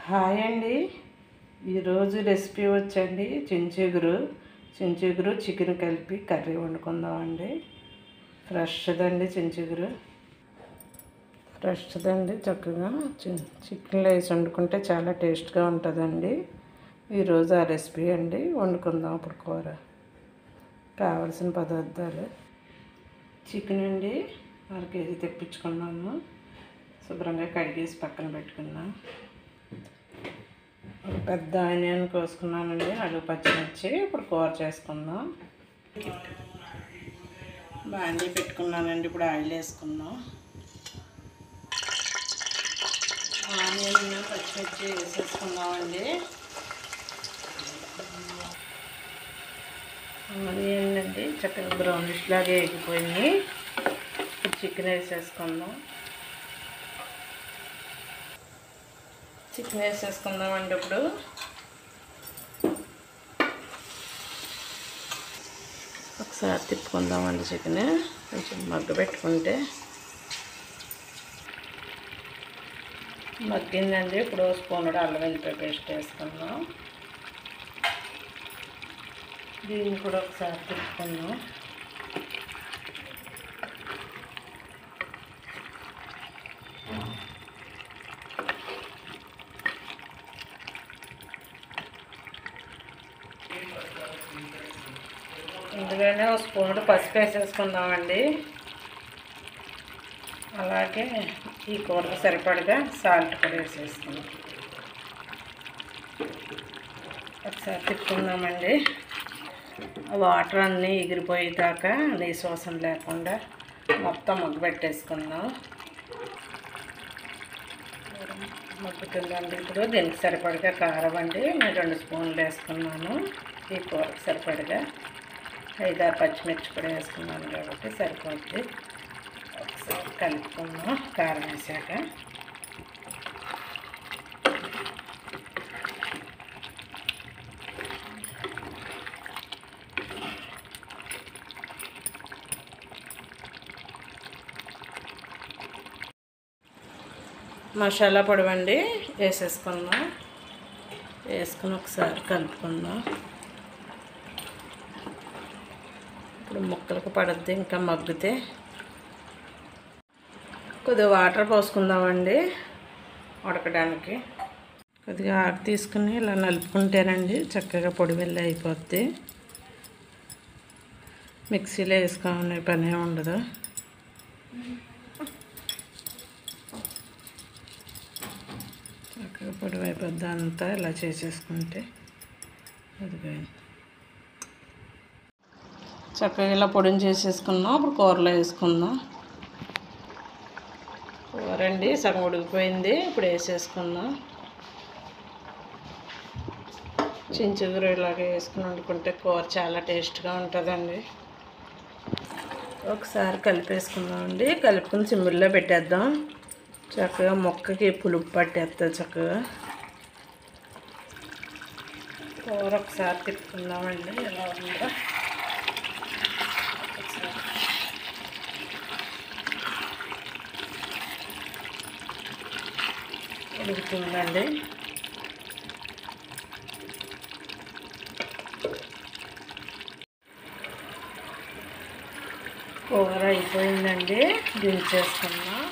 Hi అండి. ఈరోజు recipe వచ్చండి చించిగురు చికెన్ కలిపి కర్రీ వండుకుందామండి. ఫ్రెష్దండి ఫ్రెష్దండి. చక్కగా చికెన్లో వేసి వండుకుంటే చాలా టేస్ట్గా ఉంటుందండి. ఈరోజు ఆ రెసిపీ అండి వండుకుందాం. ఇప్పుడు కూర కావలసిన పదార్థాలు: చికెన్ అండి 1 కేజీ తెప్పించుకున్నాము. శుభ్రంగా కడిగేసి పక్కన పెట్టుకున్నాం. ఒక పెద్ద ఆనియన్ కోసుకున్నానండి, అడుగు పచ్చిమిర్చి. ఇప్పుడు కూర చేసుకుందాం. బాండీ పెట్టుకున్నానండి. ఇప్పుడు ఆయిల్ వేసుకుందాం. ఆనియన్ పచ్చిమిర్చి వేసేసుకుందామండి. ఆనియన్ అండి చక్కగా బ్రౌనిష్ లాగా వేగిపోయింది. ఇప్పుడు చికెన్ వేసేసుకుందాం. చికెన్ వేసేసుకుందామండి. ఇప్పుడు ఒకసారి తిప్పుకుందామండి. చికెన్ కొంచెం మగ్గబెట్టుకుంటే మగ్గిందండి. ఇప్పుడు స్పూన్ అల్లం వెల్లిపాయ పేస్ట్ వేసుకుందాం. దీన్ని కూడా ఒకసారి తిప్పుకుందాం. ఇందులోనే ఒక స్పూన్ పసుపు వేసేసుకుందామండి. అలాగే ఈ కూరకు సరిపడగా సాల్ట్ కూడా వేసేసుకుందాం. ఒకసారి తిప్పుకుందామండి. వాటర్ అన్నీ ఎగిరిపోయేదాకా నీసు వాసన లేకుండా మొత్తం మగ్గబెట్టేసుకుందాం. మగ్గుతుందండి. ఇప్పుడు దీనికి సరిపడగా కారం అండి నేను 2 స్పూన్లు వేసుకున్నాను. ఈ కూరకు సరిపడగా 5-6 పచ్చిమిర్చి కూడా వేసుకున్నాను కాబట్టి సరిపోద్ది. ఒకసారి కలుపుకుందాం. కారం వేసాక మసాలా పొడి అండి వేసేసుకుందాం. వేసుకుని ఒకసారి కలుపుకుందాం. ఇప్పుడు ముక్కలకు పడుద్ది. ఇంకా మగ్గితే కొద్దిగా వాటర్ పోసుకుందామండి ఉడకడానికి. కొద్దిగా ఆకు తీసుకుని ఇలా నలుపుకుంటేనండి చక్కగా పొడి వెళ్ళి అయిపోద్ది. మిక్సీలో వేసుకోమనే పనే ఉండదు. చక్కగా పొడి అయిపోద్ది అంతా ఇలా చేసేసుకుంటే. అదిగా చక్కగా ఇలా పొడిని చేసేసుకున్నాం. ఇప్పుడు కూరలో వేసుకుందాం. కూర అండి సగం ఉడికిపోయింది. ఇప్పుడు వేసేసుకుందాం. చించిగురు ఇలాగే వేసుకుని వండుకుంటే కూర చాలా టేస్ట్గా ఉంటుందండి. ఒకసారి కలిపేసుకుందామండి. కలుపుకుని సిమ్ముల్లో పెట్టేద్దాం. చక్కగా మొక్కకి పులుపు పట్టేస్తుంది. చక్కగా కూర ఒకసారి తిప్పుకుందామండి. ఎలా ఉందో ఉడుకుతుందండి. కూర అయిపోయిందండి. దించేసుకున్నాం.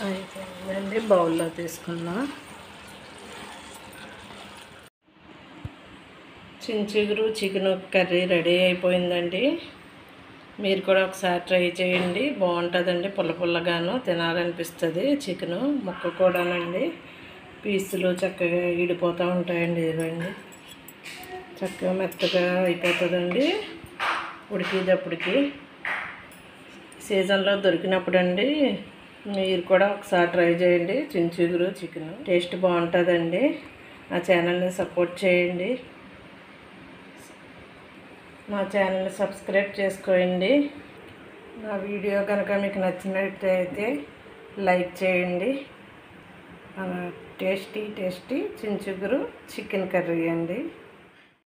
అయిపోయిందండి. బౌల్లో తీసుకున్నాం. చించిగురు చికెన్ కర్రీ రెడీ అయిపోయిందండి. మీరు కూడా ఒకసారి ట్రై చేయండి. బాగుంటుందండి. పుల్లగాను తినాలనిపిస్తుంది. చికెను ముక్క కూడానండి పీసులు చక్కగా ఈడిపోతూ ఉంటాయండి. ఇదిగోండి చక్కగా మెత్తగా అయిపోతుందండి ఉడికేటప్పటికి. సీజన్లో దొరికినప్పుడు అండి మీరు కూడా ఒకసారి ట్రై చేయండి. చించిగురు చికెన్ టేస్ట్ బాగుంటుందండి. నా ఛానల్ని సపోర్ట్ చేయండి. నా ఛానల్ని సబ్స్క్రైబ్ చేసుకోండి. నా వీడియో కనుక మీకు నచ్చినట్టయితే లైక్ చేయండి. టేస్టీ చించిగురు చికెన్ కర్రీ అండి.